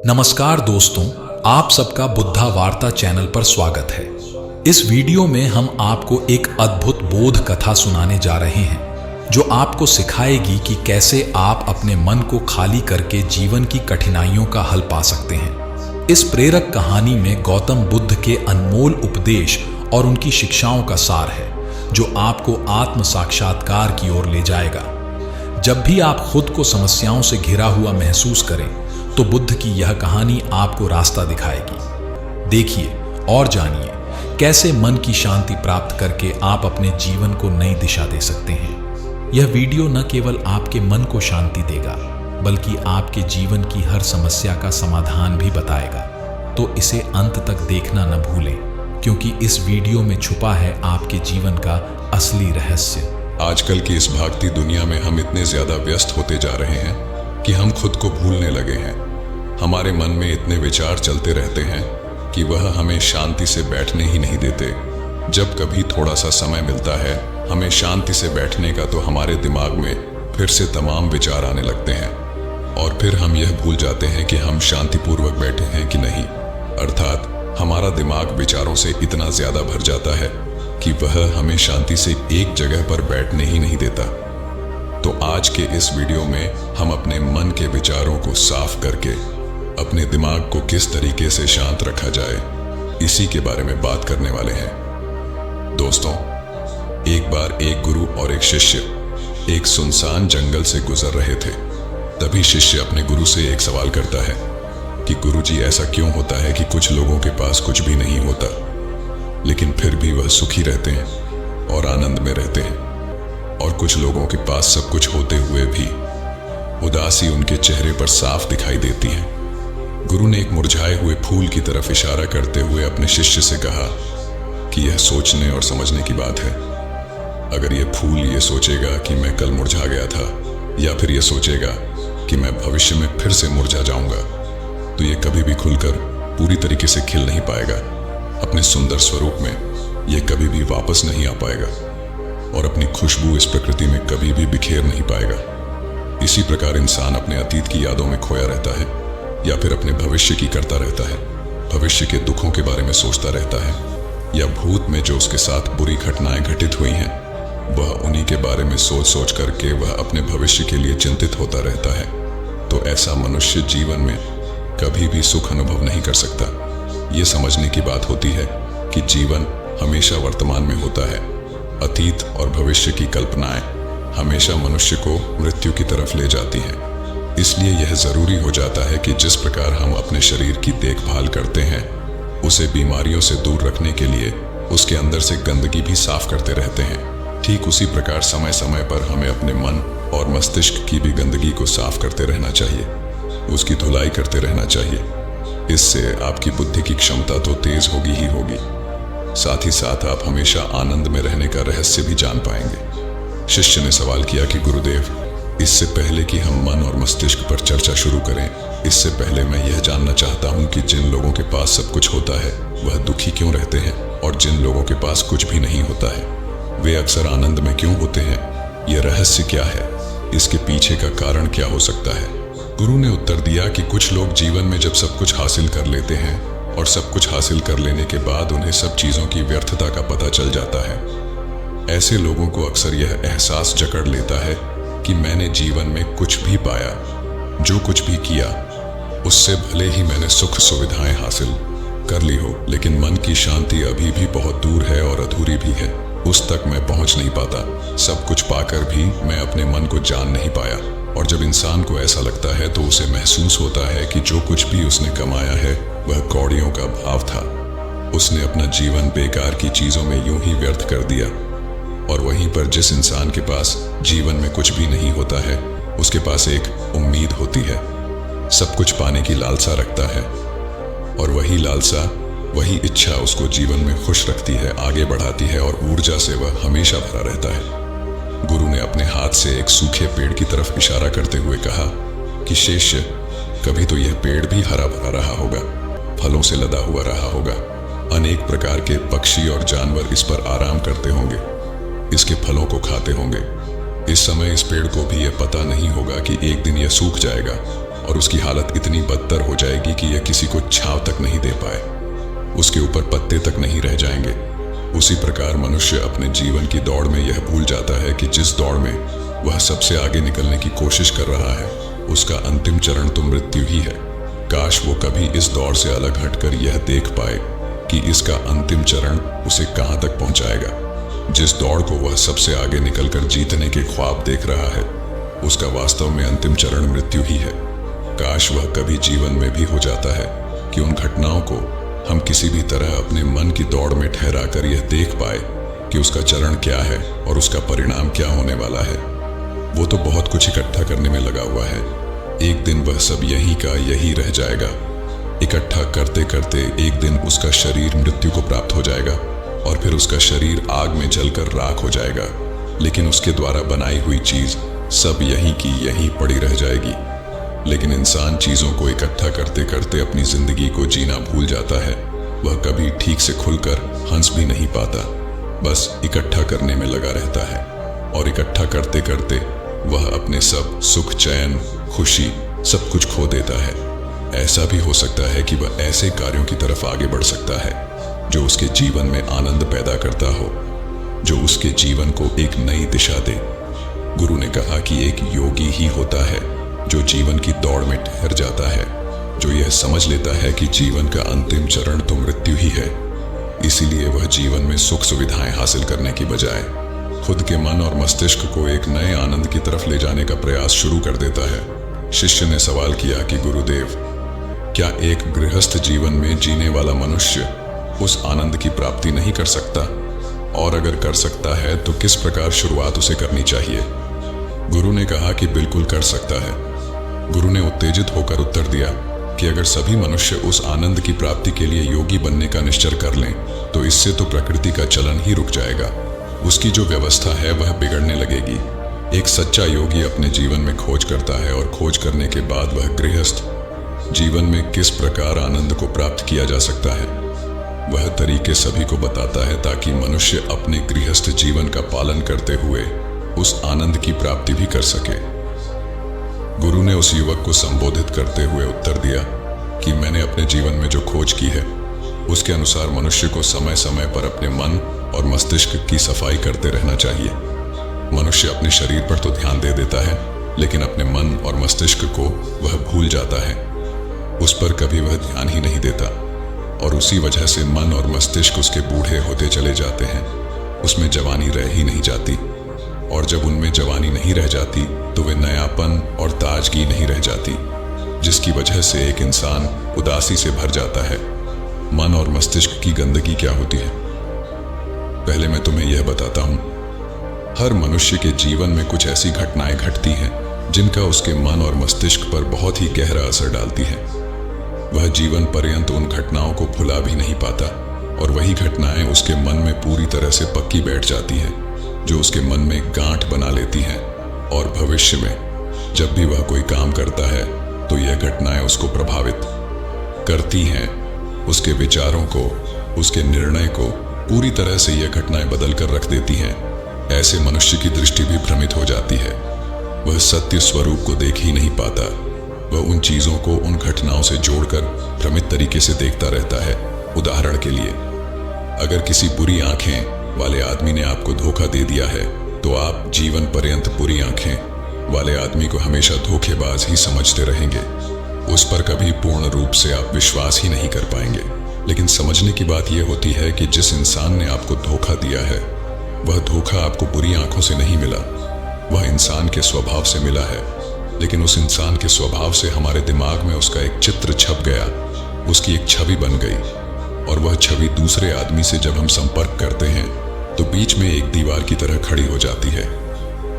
नमस्कार दोस्तों, आप सबका बुद्धा वार्ता चैनल पर स्वागत है। इस वीडियो में हम आपको एक अद्भुत बोध कथा सुनाने जा रहे हैं जो आपको सिखाएगी कि कैसे आप अपने मन को खाली करके जीवन की कठिनाइयों का हल पा सकते हैं। इस प्रेरक कहानी में गौतम बुद्ध के अनमोल उपदेश और उनकी शिक्षाओं का सार है जो आपको आत्म साक्षात्कार की ओर ले जाएगा। जब भी आप खुद को समस्याओं से घिरा हुआ महसूस करें तो बुद्ध की यह कहानी आपको रास्ता दिखाएगी। देखिए और जानिए कैसे मन की शांति प्राप्त करके आप अपने जीवन को नई दिशा दे सकते हैं। यह वीडियो न केवल आपके मन को शांति देगा बल्कि आपके जीवन की हर समस्या का समाधान भी बताएगा। तो इसे अंत तक देखना न भूलें क्योंकि इस वीडियो में छुपा है आपके जीवन का असली रहस्य। आजकल की इस भागती दुनिया में हम इतने ज्यादा व्यस्त होते जा रहे हैं कि हम खुद को भूलने लगे हैं। हमारे मन में इतने विचार चलते रहते हैं कि वह हमें शांति से बैठने ही नहीं देते। जब कभी थोड़ा सा समय मिलता है हमें शांति से बैठने का तो हमारे दिमाग में फिर से तमाम विचार आने लगते हैं और फिर हम यह भूल जाते हैं कि हम शांतिपूर्वक बैठे हैं कि नहीं। अर्थात हमारा दिमाग विचारों से इतना ज्यादा भर जाता है कि वह हमें शांति से एक जगह पर बैठने ही नहीं देता। तो आज के इस वीडियो में हम अपने मन के विचारों को साफ करके अपने दिमाग को किस तरीके से शांत रखा जाए इसी के बारे में बात करने वाले हैं। दोस्तों, एक बार एक गुरु और एक शिष्य एक सुनसान जंगल से गुजर रहे थे। तभी शिष्य अपने गुरु से एक सवाल करता है कि गुरुजी, ऐसा क्यों होता है कि कुछ लोगों के पास कुछ भी नहीं होता लेकिन फिर भी वह सुखी रहते हैं और आनंद में रहते हैं, और कुछ लोगों के पास सब कुछ होते हुए भी उदासी उनके चेहरे पर साफ दिखाई देती है। गुरु ने एक मुरझाए हुए फूल की तरफ इशारा करते हुए अपने शिष्य से कहा कि यह सोचने और समझने की बात है। अगर यह फूल ये सोचेगा कि मैं कल मुरझा गया था या फिर यह सोचेगा कि मैं भविष्य में फिर से मुरझा जाऊंगा तो यह कभी भी खुलकर पूरी तरीके से खिल नहीं पाएगा। अपने सुंदर स्वरूप में यह कभी भी वापस नहीं आ पाएगा और अपनी खुशबू इस प्रकृति में कभी भी बिखेर नहीं पाएगा। इसी प्रकार इंसान अपने अतीत की यादों में खोया रहता है या फिर अपने भविष्य की करता रहता है। भविष्य के दुखों के बारे में सोचता रहता है या भूत में जो उसके साथ बुरी घटनाएं घटित हुई हैं वह उन्हीं के बारे में सोच सोच करके वह अपने भविष्य के लिए चिंतित होता रहता है। तो ऐसा मनुष्य जीवन में कभी भी सुख अनुभव नहीं कर सकता। ये समझने की बात होती है कि जीवन हमेशा वर्तमान में होता है। अतीत और भविष्य की कल्पनाएं हमेशा मनुष्य को मृत्यु की तरफ ले जाती हैं। इसलिए यह जरूरी हो जाता है कि जिस प्रकार हम अपने शरीर की देखभाल करते हैं उसे बीमारियों से दूर रखने के लिए उसके अंदर से गंदगी भी साफ करते रहते हैं। ठीक उसी प्रकार समय समय पर हमें अपने मन और मस्तिष्क की भी गंदगी को साफ करते रहना चाहिए, उसकी धुलाई करते रहना चाहिए। इससे आपकी बुद्धि की क्षमता तो तेज होगी ही होगी, साथ ही साथ आप हमेशा आनंद में रहने का रहस्य भी जान पाएंगे। शिष्य ने सवाल किया कि गुरुदेव, इससे पहले कि हम मन और मस्तिष्क पर चर्चा शुरू करें, इससे पहले मैं यह जानना चाहता हूं कि जिन लोगों के पास सब कुछ होता है वह दुखी क्यों रहते हैं और जिन लोगों के पास कुछ भी नहीं होता है वे अक्सर आनंद में क्यों होते हैं। यह रहस्य क्या है, इसके पीछे का कारण क्या हो सकता है। गुरु ने उत्तर दिया कि कुछ लोग जीवन में जब सब कुछ हासिल कर लेते हैं और सब कुछ हासिल कर लेने के बाद उन्हें सब चीजों की व्यर्थता का पता चल जाता है। ऐसे लोगों को अक्सर यह एहसास जकड़ लेता है कि मैंने जीवन में कुछ भी पाया, जो कुछ भी किया उससे भले ही मैंने सुख सुविधाएं हासिल कर ली हो लेकिन मन की शांति अभी भी बहुत दूर है और अधूरी भी है, उस तक मैं पहुंच नहीं पाता। सब कुछ पाकर भी मैं अपने मन को जान नहीं पाया। और जब इंसान को ऐसा लगता है तो उसे महसूस होता है कि जो कुछ भी उसने कमाया है वह कौड़ियों का भाव था। उसने अपना जीवन बेकार की चीजों में यूं ही व्यर्थ कर दिया। और वहीं पर जिस इंसान के पास जीवन में कुछ भी नहीं होता है उसके पास एक उम्मीद होती है, सब कुछ पाने की लालसा रखता है और वही लालसा, वही इच्छा उसको जीवन में खुश रखती है, आगे बढ़ाती है और ऊर्जा से वह हमेशा भरा रहता है। गुरु ने अपने हाथ से एक सूखे पेड़ की तरफ इशारा करते हुए कहा कि शिष्य, कभी तो यह पेड़ भी हरा भरा रहा होगा, फलों से लदा हुआ रहा होगा। अनेक प्रकार के पक्षी और जानवर इस पर आराम करते होंगे, इसके फलों को खाते होंगे। इस समय इस पेड़ को भी यह पता नहीं होगा कि एक दिन यह सूख जाएगा और उसकी हालत इतनी बदतर हो जाएगी कि यह किसी को छांव तक नहीं दे पाए, उसके ऊपर पत्ते तक नहीं रह जाएंगे। उसी प्रकार मनुष्य अपने जीवन की दौड़ में यह भूल जाता है कि जिस दौड़ में वह सबसे आगे निकलने की कोशिश कर रहा है, उसका अंतिम चरण तो मृत्यु ही है। काश वो कभी इस दौड़ से अलग हटकर यह देख पाए कि इसका अंतिम चरण उसे कहां तक पहुंचाएगा। जिस दौड़ को वह सबसे आगे निकलकर जीतने के ख्वाब देख रहा है, उसका वास्तव में अंतिम चरण मृत्यु ही है। काश वह कभी जीवन में भी हो जाता है कि उन घटनाओं को हम किसी भी तरह अपने मन की दौड़ में ठहरा कर यह देख पाए कि उसका चरण क्या है और उसका परिणाम क्या होने वाला है। वो तो बहुत कुछ इकट्ठा करने में लगा हुआ है, एक दिन वह सब यही का यही रह जाएगा। इकट्ठा करते करते एक दिन उसका शरीर मृत्यु को प्राप्त हो जाएगा और फिर उसका शरीर आग में जलकर राख हो जाएगा, लेकिन उसके द्वारा बनाई हुई चीज सब यही की यही पड़ी रह जाएगी। लेकिन इंसान चीजों को इकट्ठा करते करते अपनी जिंदगी को जीना भूल जाता है। वह कभी ठीक से खुलकर हंस भी नहीं पाता, बस इकट्ठा करने में लगा रहता है और इकट्ठा करते करते वह अपने सब सुख, चैन, खुशी सब कुछ खो देता है। ऐसा भी हो सकता है कि वह ऐसे कार्यों की तरफ आगे बढ़ सकता है जो उसके जीवन में आनंद पैदा करता हो, जो उसके जीवन को एक नई दिशा दे। गुरु ने कहा कि एक योगी ही होता है जो जीवन की दौड़ में ठहर जाता है, जो यह समझ लेता है कि जीवन का अंतिम चरण तो मृत्यु ही है। इसीलिए वह जीवन में सुख सुविधाएं हासिल करने की बजाय खुद के मन और मस्तिष्क को एक नए आनंद की तरफ ले जाने का प्रयास शुरू कर देता है। शिष्य ने सवाल किया कि गुरुदेव, क्या एक गृहस्थ जीवन में जीने वाला मनुष्य उस आनंद की प्राप्ति नहीं कर सकता? और अगर कर सकता है तो किस प्रकार शुरुआत उसे करनी चाहिए? गुरु ने कहा कि बिल्कुल कर सकता है। गुरु ने उत्तेजित होकर उत्तर दिया कि अगर सभी मनुष्य उस आनंद की प्राप्ति के लिए योगी बनने का निश्चय कर लें तो इससे तो प्रकृति का चलन ही रुक जाएगा। उसकी जो व्यवस्था है वह बिगड़ने लगेगी। एक सच्चा योगी अपने जीवन में खोज करता है और खोज करने के बाद वह गृहस्थ जीवन में किस प्रकार आनंद को प्राप्त किया जा सकता है, वह तरीके सभी को बताता है ताकि मनुष्य अपने गृहस्थ जीवन का पालन करते हुए उस आनंद की प्राप्ति भी कर सके। गुरु ने उस युवक को संबोधित करते हुए उत्तर दिया कि मैंने अपने जीवन में जो खोज की है उसके अनुसार मनुष्य को समय समय पर अपने मन और मस्तिष्क की सफाई करते रहना चाहिए। मनुष्य अपने शरीर पर तो ध्यान दे देता है, लेकिन अपने मन और मस्तिष्क को वह भूल जाता है, उस पर कभी वह ध्यान ही नहीं देता और उसी वजह से मन और मस्तिष्क उसके बूढ़े होते चले जाते हैं। उसमें जवानी रह ही नहीं जाती और जब उनमें जवानी नहीं रह जाती तो वे नयापन और ताजगी नहीं रह जाती, जिसकी वजह से एक इंसान उदासी से भर जाता है। मन और मस्तिष्क की गंदगी क्या होती है, पहले मैं तुम्हें यह बताता हूं। हर मनुष्य के जीवन में कुछ ऐसी घटनाएं घटती हैं जिनका उसके मन और मस्तिष्क पर बहुत ही गहरा असर डालती है। वह जीवन पर्यंत उन घटनाओं को भुला भी नहीं पाता और वही घटनाएं उसके मन में पूरी तरह से पक्की बैठ जाती हैं, जो उसके मन में गांठ बना लेती हैं और भविष्य में जब भी वह कोई काम करता है तो यह घटनाएं उसको प्रभावित करती हैं। उसके विचारों को, उसके निर्णय को पूरी तरह से यह घटनाएं बदल कर रख देती हैं। ऐसे मनुष्य की दृष्टि भी भ्रमित हो जाती है, वह सत्य स्वरूप को देख ही नहीं पाता। वह उन चीजों को उन घटनाओं से जोड़कर भ्रमित तरीके से देखता रहता है। उदाहरण के लिए, अगर किसी बुरी आंखें वाले आदमी ने आपको धोखा दे दिया है तो आप जीवन पर्यंत बुरी आंखें वाले आदमी को हमेशा धोखेबाज ही समझते रहेंगे। उस पर कभी पूर्ण रूप से आप विश्वास ही नहीं कर पाएंगे। लेकिन समझने की बात यह होती है कि जिस इंसान ने आपको धोखा दिया है वह धोखा आपको बुरी आंखों से नहीं मिला, वह इंसान के स्वभाव से मिला है। लेकिन उस इंसान के स्वभाव से हमारे दिमाग में उसका एक चित्र छप गया, उसकी एक छवि बन गई और वह छवि दूसरे आदमी से जब हम संपर्क करते हैं तो बीच में एक दीवार की तरह खड़ी हो जाती है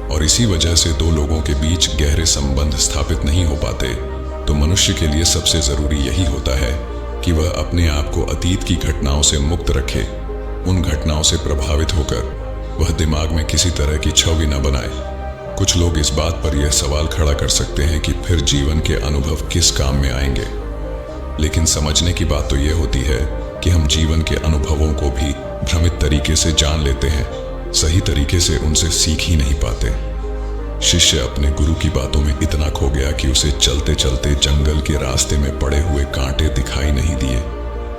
और इसी वजह से दो लोगों के बीच गहरे संबंध स्थापित नहीं हो पाते। तो मनुष्य के लिए सबसे जरूरी यही होता है कि वह अपने आप को अतीत की घटनाओं से मुक्त रखे। उन घटनाओं से प्रभावित होकर वह दिमाग में किसी तरह की छवि न बनाए। कुछ लोग इस बात पर यह सवाल खड़ा कर सकते हैं कि फिर जीवन के अनुभव किस काम में आएंगे, लेकिन समझने की बात तो यह होती है कि हम जीवन के अनुभवों को भी भ्रमित तरीके से जान लेते हैं, सही तरीके से उनसे सीख ही नहीं पाते। शिष्य अपने गुरु की बातों में इतना खो गया कि उसे चलते चलते जंगल के रास्ते में पड़े हुए कांटे दिखाई नहीं दिए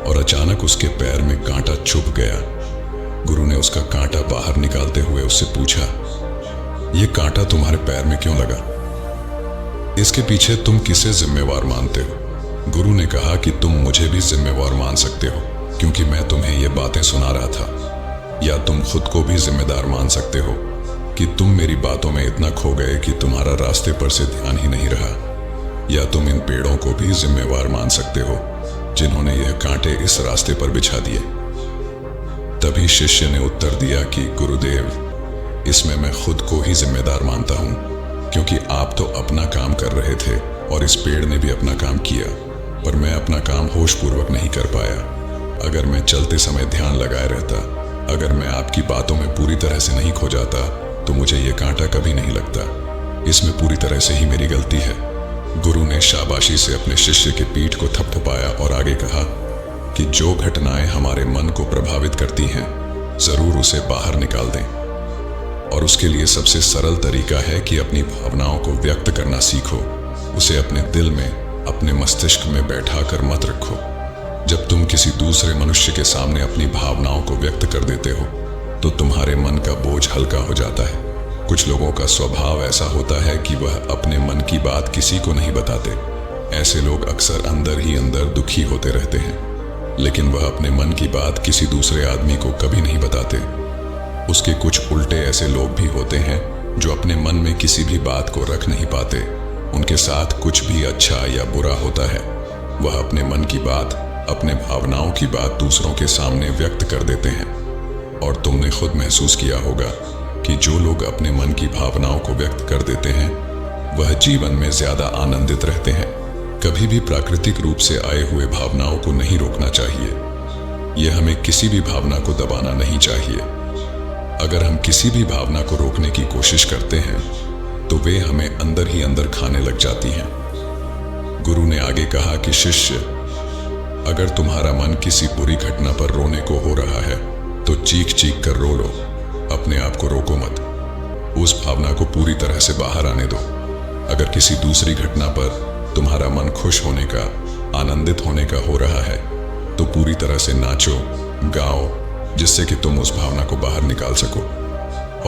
और अचानक उसके पैर में कांटा चुभ गया। गुरु ने उसका कांटा बाहर निकालते हुए उससे पूछा, यह कांटा तुम्हारे पैर में क्यों लगा? इसके पीछे तुम किसे जिम्मेवार मानते हो? गुरु ने कहा कि तुम मुझे भी जिम्मेवार मान सकते हो, क्योंकि मैं तुम्हें ये बातें सुना रहा था। या तुम खुद को भी जिम्मेदार मान सकते हो कि तुम मेरी बातों में इतना खो गए कि तुम्हारा रास्ते पर से ध्यान ही नहीं रहा। या तुम इन पेड़ों को भी जिम्मेवार मान सकते हो जिन्होंने यह कांटे इस रास्ते पर बिछा दिए। तभी शिष्य ने उत्तर दिया कि गुरुदेव, इसमें मैं खुद को ही जिम्मेदार मानता हूं, क्योंकि आप तो अपना काम कर रहे थे और इस पेड़ ने भी अपना काम किया, पर मैं अपना काम होशपूर्वक नहीं कर पाया। अगर मैं चलते समय ध्यान लगाए रहता, अगर मैं आपकी बातों में पूरी तरह से नहीं खो जाता, तो मुझे ये कांटा कभी नहीं लगता। इसमें पूरी तरह से ही मेरी गलती है। गुरु ने शाबाशी से अपने शिष्य की पीठ को थपथपाया और आगे कहा कि जो घटनाएं हमारे मन को प्रभावित करती हैं, जरूर उसे बाहर निकाल दें। और उसके लिए सबसे सरल तरीका है कि अपनी भावनाओं को व्यक्त करना सीखो। उसे अपने दिल में, अपने मस्तिष्क में बैठा कर मत रखो। जब तुम किसी दूसरे मनुष्य के सामने अपनी भावनाओं को व्यक्त कर देते हो, तो तुम्हारे मन का बोझ हल्का हो जाता है। कुछ लोगों का स्वभाव ऐसा होता है कि वह अपने मन की बात किसी को नहीं बताते। ऐसे लोग अक्सर अंदर ही अंदर दुखी होते रहते हैं, लेकिन वह अपने मन की बात किसी दूसरे आदमी को कभी नहीं बताते। उसके कुछ उल्टे ऐसे लोग भी होते हैं जो अपने मन में किसी भी बात को रख नहीं पाते। उनके साथ कुछ भी अच्छा या बुरा होता है, वह अपने मन की बात, अपने भावनाओं की बात दूसरों के सामने व्यक्त कर देते हैं। और तुमने खुद महसूस किया होगा कि जो लोग अपने मन की भावनाओं को व्यक्त कर देते हैं, वह जीवन में ज्यादा आनंदित रहते हैं। कभी भी प्राकृतिक रूप से आए हुए भावनाओं को नहीं रोकना चाहिए। यह हमें किसी भी भावना को दबाना नहीं चाहिए। अगर हम किसी भी भावना को रोकने की कोशिश करते हैं, तो वे हमें अंदर ही अंदर खाने लग जाती हैं। गुरु ने आगे कहा कि शिष्य, अगर तुम्हारा मन किसी बुरी घटना पर रोने को हो रहा है, तो चीख चीख कर रो लो। अपने आप को रोको मत। उस भावना को पूरी तरह से बाहर आने दो। अगर किसी दूसरी घटना पर तुम्हारा मन खुश होने का, आनंदित होने का हो रहा है, तो पूरी तरह से नाचो, गाओ, जिससे कि तुम उस भावना को बाहर निकाल सको।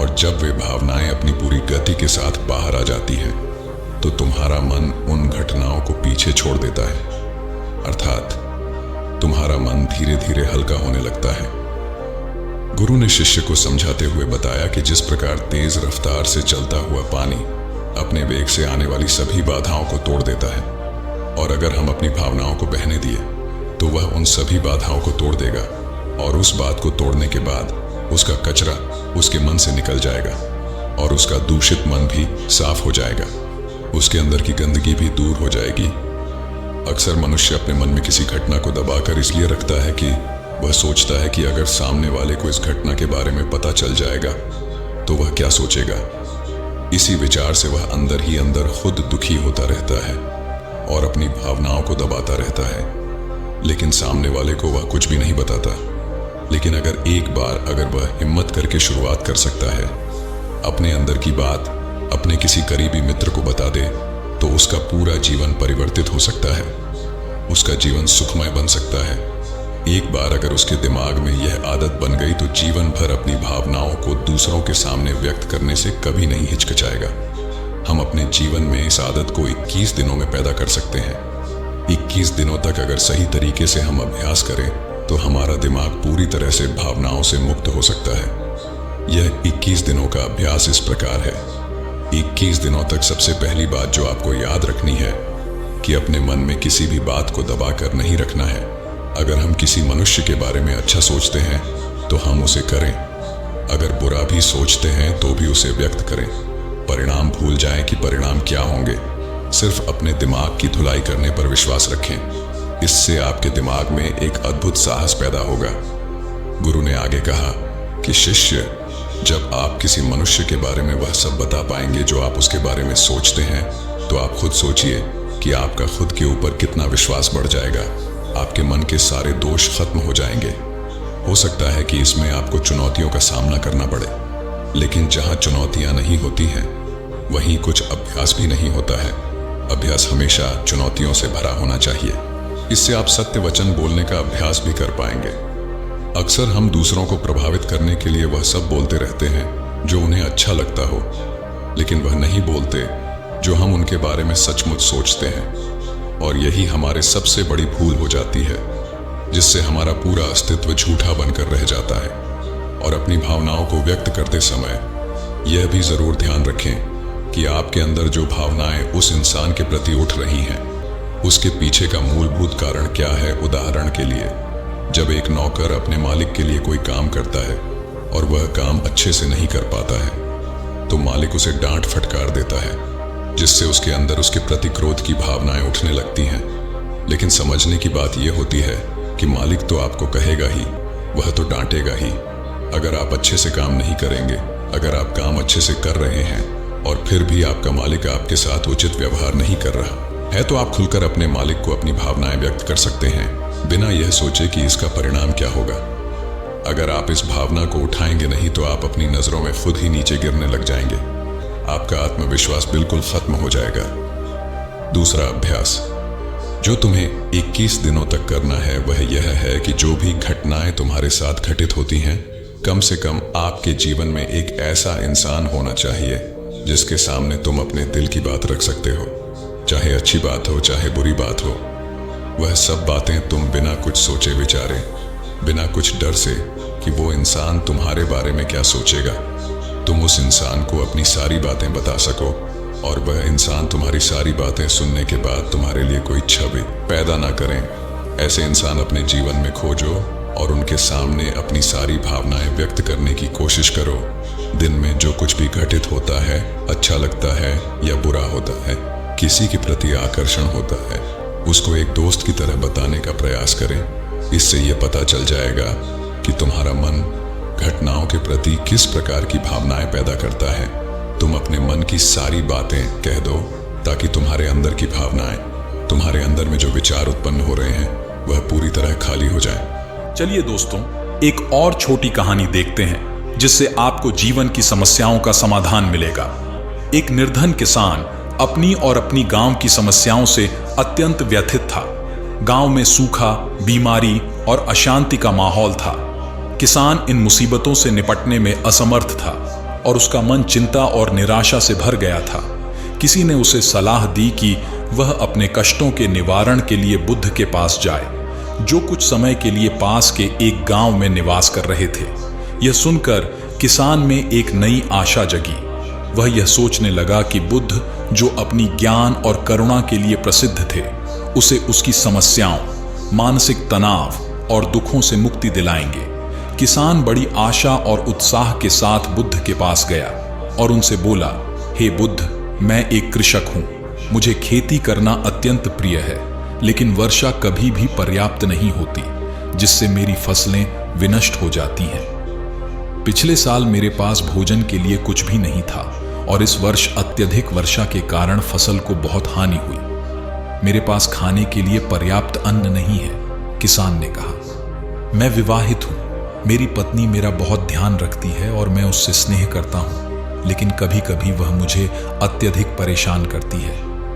और जब वे भावनाएं अपनी पूरी गति के साथ बाहर आ जाती हैं, तो तुम्हारा मन उन घटनाओं को पीछे छोड़ देता है। अर्थात तुम्हारा मन धीरे धीरे हल्का होने लगता है। गुरु ने शिष्य को समझाते हुए बताया कि जिस प्रकार तेज रफ्तार से चलता हुआ पानी अपने वेग से आने वाली सभी बाधाओं को तोड़ देता है, और अगर हम अपनी भावनाओं को बहने दिए, तो वह उन सभी बाधाओं को तोड़ देगा, और उस बात को तोड़ने के बाद उसका कचरा उसके मन से निकल जाएगा, और उसका दूषित मन भी साफ हो जाएगा। उसके अंदर की गंदगी भी दूर हो जाएगी। अक्सर मनुष्य अपने मन में किसी घटना को दबाकर इसलिए रखता है कि वह सोचता है कि अगर सामने वाले को इस घटना के बारे में पता चल जाएगा, तो वह क्या सोचेगा। इसी विचार से वह अंदर ही अंदर खुद दुखी होता रहता है और अपनी भावनाओं को दबाता रहता है, लेकिन सामने वाले को वह कुछ भी नहीं बताता। लेकिन अगर एक बार वह हिम्मत करके शुरुआत कर सकता है, अपने अंदर की बात अपने किसी करीबी मित्र को बता दे, तो उसका पूरा जीवन परिवर्तित हो सकता है। उसका जीवन सुखमय बन सकता है। एक बार अगर उसके दिमाग में यह आदत बन गई, तो जीवन भर अपनी भावनाओं को दूसरों के सामने व्यक्त करने से कभी नहीं हिचकिचाएगा। हम अपने जीवन में इस आदत को 21 दिनों में पैदा कर सकते हैं। 21 दिनों तक अगर सही तरीके से हम अभ्यास करें, तो हमारा दिमाग पूरी तरह से भावनाओं से मुक्त हो सकता है। यह 21 दिनों का अभ्यास इस प्रकार है। 21 दिनों तक सबसे पहली बात जो आपको याद रखनी है कि अपने मन में किसी भी बात को दबाकर नहीं रखना है। अगर हम किसी मनुष्य के बारे में अच्छा सोचते हैं, तो हम उसे करें। अगर बुरा भी सोचते हैं, तो भी उसे व्यक्त करें। परिणाम भूल जाएं कि परिणाम क्या होंगे। सिर्फ अपने दिमाग की धुलाई करने पर विश्वास रखें। इससे आपके दिमाग में एक अद्भुत साहस पैदा होगा। गुरु ने आगे कहा कि शिष्य, जब आप किसी मनुष्य के बारे में वह सब बता पाएंगे जो आप उसके बारे में सोचते हैं, तो आप खुद सोचिए कि आपका खुद के ऊपर कितना विश्वास बढ़ जाएगा। आपके मन के सारे दोष खत्म हो जाएंगे। हो सकता है कि इसमें आपको चुनौतियों का सामना करना पड़े, लेकिन जहां चुनौतियां नहीं होती हैं, वहीं कुछ अभ्यास भी नहीं होता है। अभ्यास हमेशा चुनौतियों से भरा होना चाहिए। इससे आप सत्य वचन बोलने का अभ्यास भी कर पाएंगे। अक्सर हम दूसरों को प्रभावित करने के लिए वह सब बोलते रहते हैं जो उन्हें अच्छा लगता हो, लेकिन वह नहीं बोलते जो हम उनके बारे में सचमुच सोचते हैं। और यही हमारे सबसे बड़ी भूल हो जाती है, जिससे हमारा पूरा अस्तित्व झूठा बनकर रह जाता है। और अपनी भावनाओं को व्यक्त करते समय यह भी जरूर ध्यान रखें कि आपके अंदर जो भावनाएं उस इंसान के प्रति उठ रही हैं, उसके पीछे का मूलभूत कारण क्या है। उदाहरण के लिए, जब एक नौकर अपने मालिक के लिए कोई काम करता है और वह काम अच्छे से नहीं कर पाता है, तो मालिक उसे डांट फटकार देता है, जिससे उसके अंदर उसके प्रति क्रोध की भावनाएं उठने लगती हैं। लेकिन समझने की बात यह होती है कि मालिक तो आपको कहेगा ही, वह तो डांटेगा ही। अगर आप अच्छे से काम नहीं करेंगे, अगर आप काम अच्छे से कर रहे हैं और फिर भी आपका मालिक आपके साथ उचित व्यवहार नहीं कर रहा है, तो आप खुलकर अपने मालिक को अपनी भावनाएं व्यक्त कर सकते हैं, बिना यह सोचे कि इसका परिणाम क्या होगा। अगर आप इस भावना को उठाएंगे नहीं तो आप अपनी नजरों में खुद ही नीचे गिरने लग जाएंगे। आपका आत्मविश्वास बिल्कुल खत्म हो जाएगा। दूसरा अभ्यास जो तुम्हें 21 दिनों तक करना है वह यह है कि जो भी घटनाएं तुम्हारे साथ घटित होती हैं, कम से कम आपके जीवन में एक ऐसा इंसान होना चाहिए जिसके सामने तुम अपने दिल की बात रख सकते हो। चाहे अच्छी बात हो, चाहे बुरी बात हो, वह सब बातें तुम बिना कुछ सोचे विचारे, बिना कुछ डर से कि वो इंसान तुम्हारे बारे में क्या सोचेगा, तुम उस इंसान को अपनी सारी बातें बता सको और वह इंसान तुम्हारी सारी बातें सुनने के बाद तुम्हारे लिए कोई छवि पैदा ना करें। ऐसे इंसान अपने जीवन में खोजो और उनके सामने अपनी सारी भावनाएं व्यक्त करने की कोशिश करो। दिन में जो कुछ भी घटित होता है, अच्छा लगता है या बुरा होता है, किसी के प्रति आकर्षण होता है, उसको एक दोस्त की तरह बताने का प्रयास करें। इससे यह पता चल जाएगा कि तुम्हारा मन घटनाओं के प्रति किस प्रकार की भावनाएं पैदा करता है। तुम अपने मन की सारी बातें कह दो ताकि तुम्हारे अंदर की भावनाएं, तुम्हारे अंदर में जो विचार उत्पन्न हो रहे हैं, वह पूरी तरह खाली हो जाएं। चलिए दोस्तों, एक और छोटी कहानी देखते हैं जिससे आपको जीवन की समस्याओं का समाधान मिलेगा। एक निर्धन किसान अपनी और अपनी गांव की समस्याओं से अत्यंत व्यथित था। गांव में सूखा, बीमारी और अशांति का माहौल था। किसान इन मुसीबतों से निपटने में असमर्थ था और उसका मन चिंता और निराशा से भर गया था। किसी ने उसे सलाह दी कि वह अपने कष्टों के निवारण के लिए बुद्ध के पास जाए, जो कुछ समय के लिए पास के एक गांव में निवास कर रहे थे। यह सुनकर किसान में एक नई आशा जगी। वह यह सोचने लगा कि बुद्ध, जो अपनी ज्ञान और करुणा के लिए प्रसिद्ध थे, उसे उसकी समस्याओं, मानसिक तनाव और दुखों से मुक्ति दिलाएंगे। किसान बड़ी आशा और उत्साह के साथ बुद्ध के पास गया और उनसे बोला, हे बुद्ध, मैं एक कृषक हूँ। मुझे खेती करना अत्यंत प्रिय है, लेकिन वर्षा कभी भी पर्याप्त नहीं होती, जिससे मेरी फसलें विनष्ट हो जाती हैं। पिछले साल मेरे पास भोजन के लिए कुछ भी नहीं था और इस वर्ष अत्यधिक वर्षा के कारण फसल को बहुत हानि हुई। मेरे पास खाने के लिए पर्याप्त अन्न नहीं है। किसान ने कहा, मैं विवाहित हूँ। मेरी पत्नी मेरा बहुत ध्यान रखती है और मैं उससे स्नेह करता हूँ, लेकिन कभी कभी वह मुझे अत्यधिक परेशान करती है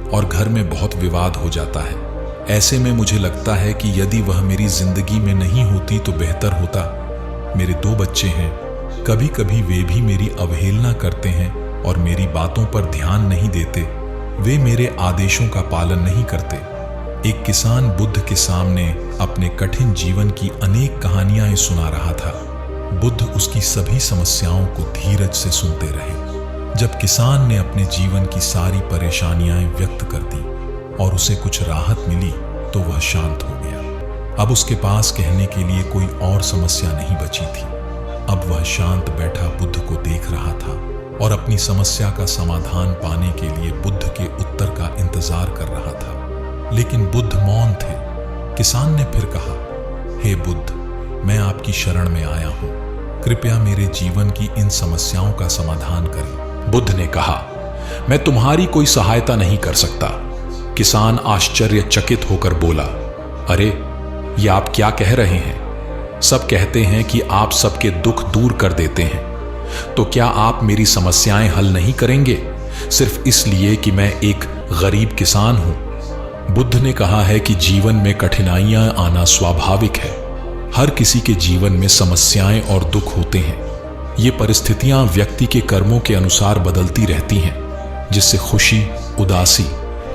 और घर में बहुत विवाद हो जाता है। ऐसे में मुझे लगता है कि यदि वह मेरी जिंदगी में नहीं होती तो बेहतर होता। मेरे 2 बच्चे हैं। कभी कभी वे भी मेरी अवहेलना करते हैं और मेरी बातों पर ध्यान नहीं देते। वे मेरे आदेशों का पालन नहीं करते। एक किसान बुद्ध के सामने अपने कठिन जीवन की अनेक कहानियां सुना रहा था। बुद्ध उसकी सभी समस्याओं को धीरज से सुनते रहे। जब किसान ने अपने जीवन की सारी परेशानियां व्यक्त कर दी और उसे कुछ राहत मिली, तो वह शांत हो गया। अब उसके पास कहने के लिए कोई और समस्या नहीं बची थी। अब वह शांत बैठा बुद्ध को देख रहा था और अपनी समस्या का समाधान पाने के लिए बुद्ध के उत्तर का इंतजार कर रहा था। लेकिन बुद्ध मौन थे। किसान ने फिर कहा, हे बुद्ध, मैं आपकी शरण में आया हूं। कृपया मेरे जीवन की इन समस्याओं का समाधान करें। बुद्ध ने कहा, मैं तुम्हारी कोई सहायता नहीं कर सकता। किसान आश्चर्यचकित होकर बोला, अरे, ये आप क्या कह रहे हैं? सब कहते हैं कि आप सबके दुख दूर कर देते हैं, तो क्या आप मेरी समस्याएं हल नहीं करेंगे? सिर्फ इसलिए कि मैं एक गरीब किसान हूं। बुद्ध ने कहा है कि जीवन में कठिनाइयां आना स्वाभाविक है। हर किसी के जीवन में समस्याएं और दुख होते हैं। ये परिस्थितियां व्यक्ति के कर्मों के अनुसार बदलती रहती हैं, जिससे खुशी, उदासी,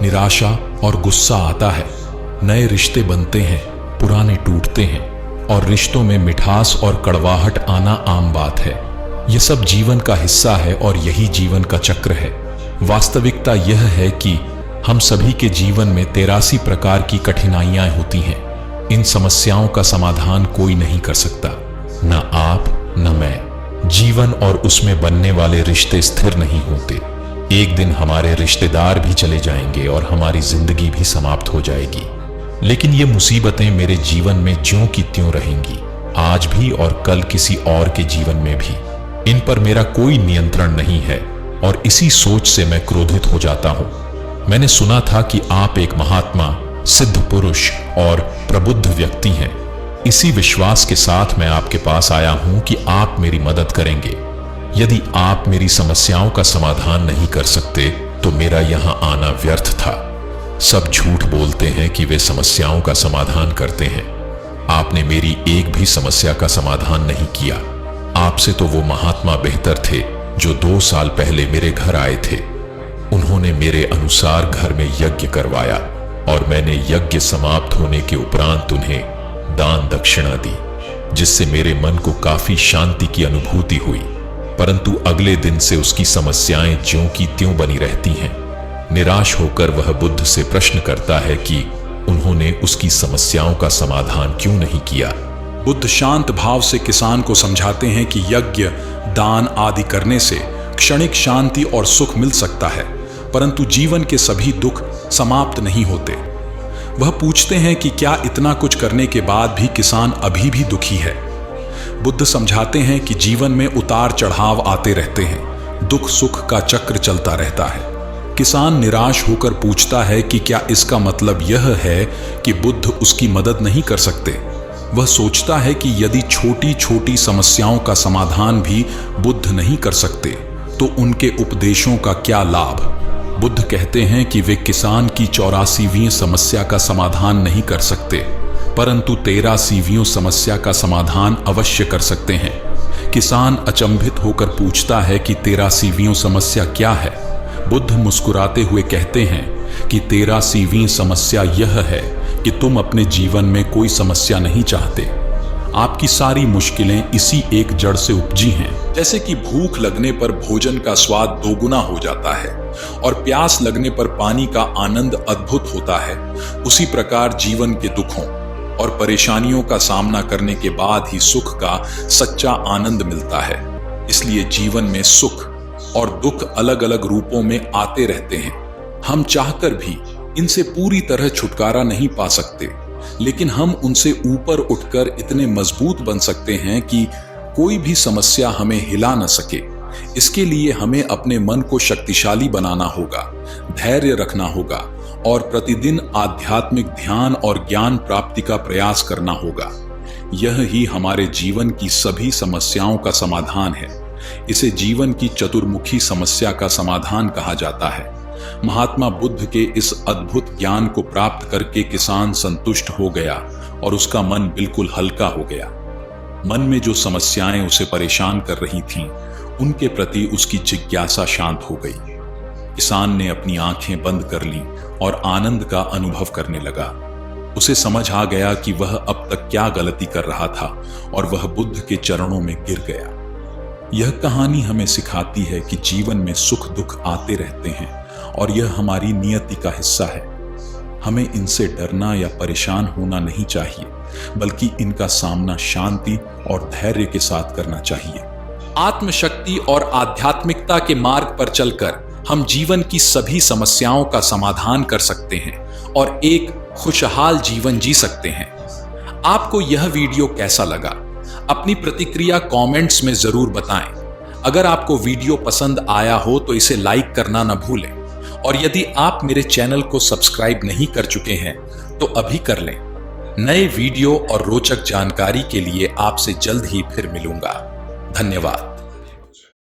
निराशा और गुस्सा आता है। नए रिश्ते बनते हैं, पुराने टूटते हैं और रिश्तों में मिठास और कड़वाहट आना आम बात है। यह सब जीवन का हिस्सा है और यही जीवन का चक्र है। वास्तविकता यह है कि हम सभी के जीवन में 83 प्रकार की कठिनाइयां होती हैं। इन समस्याओं का समाधान कोई नहीं कर सकता, न आप न मैं। जीवन और उसमें बनने वाले रिश्ते स्थिर नहीं होते। एक दिन हमारे रिश्तेदार भी चले जाएंगे और हमारी जिंदगी भी समाप्त हो जाएगी। लेकिन ये मुसीबतें मेरे जीवन में ज्यों की त्यों रहेंगी, आज भी और कल किसी और के जीवन में भी। इन पर मेरा कोई नियंत्रण नहीं है और इसी सोच से मैं क्रोधित हो जाता हूं। मैंने सुना था कि आप एक महात्मा, सिद्ध पुरुष और प्रबुद्ध व्यक्ति हैं। इसी विश्वास के साथ मैं आपके पास आया हूं कि आप मेरी मदद करेंगे। यदि आप मेरी समस्याओं का समाधान नहीं कर सकते तो मेरा यहां आना व्यर्थ था। सब झूठ बोलते हैं कि वे समस्याओं का समाधान करते हैं। आपने मेरी एक भी समस्या का समाधान नहीं किया। आपसे तो वो महात्मा बेहतर थे जो 2 साल पहले मेरे घर आए थे। उन्होंने मेरे अनुसार घर में यज्ञ करवाया और मैंने यज्ञ समाप्त होने के उपरांत उन्हें दान दक्षिणा दी, जिससे मेरे मन को काफी शांति की अनुभूति हुई। परंतु अगले दिन से उसकी समस्याएं ज्यों की त्यों बनी रहती हैं। निराश होकर वह बुद्ध से प्रश्न करता है कि उन्होंने उसकी समस्याओं का समाधान क्यों नहीं किया। बुद्ध शांत भाव से किसान को समझाते हैं कि यज्ञ, दान आदि करने से क्षणिक शांति और सुख मिल सकता है, परंतु जीवन के सभी दुख समाप्त नहीं होते। वह पूछते हैं कि क्या इतना कुछ करने के बाद भी किसान अभी भी दुखी है। बुद्ध समझाते हैं कि जीवन में उतार चढ़ाव आते रहते हैं, दुख सुख का चक्र चलता रहता है। किसान निराश होकर पूछता है कि क्या इसका मतलब यह है कि बुद्ध उसकी मदद नहीं कर सकते। वह सोचता है कि यदि छोटी छोटी समस्याओं का समाधान भी बुद्ध नहीं कर सकते तो उनके उपदेशों का क्या लाभ। बुद्ध कहते हैं कि वे किसान की 84वीं समस्या का समाधान नहीं कर सकते, परंतु 13वीं समस्या का समाधान अवश्य कर सकते हैं। किसान अचंभित होकर पूछता है कि 13वीं समस्या क्या है। बुद्ध मुस्कुराते हुए कहते हैं कि 13वीं समस्या यह है कि तुम अपने जीवन में कोई समस्या नहीं चाहते। आपकी सारी मुश्किलें इसी एक जड़ से उपजी हैं। जैसे कि भूख लगने पर भोजन का स्वाद दोगुना हो जाता है और प्यास लगने पर पानी का आनंद अद्भुत होता है, उसी प्रकार जीवन के दुखों और परेशानियों का सामना करने के बाद ही सुख का सच्चा आनंद मिलता है। इसलिए जीवन में सुख और दुख अलग अलग रूपों में आते रहते हैं। हम चाहकर भी इनसे पूरी तरह छुटकारा नहीं पा सकते, लेकिन हम उनसे ऊपर उठकर इतने मजबूत बन सकते हैं कि कोई भी समस्या हमें हिला न सके। इसके लिए हमें अपने मन को शक्तिशाली बनाना होगा, धैर्य रखना होगा और प्रतिदिन आध्यात्मिक ध्यान और ज्ञान प्राप्ति का प्रयास करना होगा। यह ही हमारे जीवन की सभी समस्याओं का समाधान है। इसे जीवन की चतुर्मुखी समस्या का समाधान कहा जाता है। महात्मा बुद्ध के इस अद्भुत ज्ञान को प्राप्त करके किसान संतुष्ट हो गया और उसका मन बिल्कुल हल्का हो गया। मन में जो समस्याएं उसे परेशान कर रही थीं, उनके प्रति उसकी जिज्ञासा शांत हो गई। किसान ने अपनी आंखें बंद कर लीं और आनंद का अनुभव करने लगा। उसे समझ आ गया कि वह अब तक क्या गलती कर रहा था और वह बुद्ध के चरणों में गिर गया। यह कहानी हमें सिखाती है कि जीवन में सुख दुख आते रहते हैं और यह हमारी नियति का हिस्सा है। हमें इनसे डरना या परेशान होना नहीं चाहिए, बल्कि इनका सामना शांति और धैर्य के साथ करना चाहिए। आत्मशक्ति और आध्यात्मिकता के मार्ग पर चलकर हम जीवन की सभी समस्याओं का समाधान कर सकते हैं और एक खुशहाल जीवन जी सकते हैं। आपको यह वीडियो कैसा लगा? अपनी प्रतिक्रिया कमेंट्स में जरूर बताएं। अगर आपको वीडियो पसंद आया हो तो इसे लाइक करना न भूलें और यदि आप मेरे चैनल को सब्सक्राइब नहीं कर चुके हैं तो अभी कर लें। नए वीडियो और रोचक जानकारी के लिए आपसे जल्द ही फिर मिलूंगा। धन्यवाद।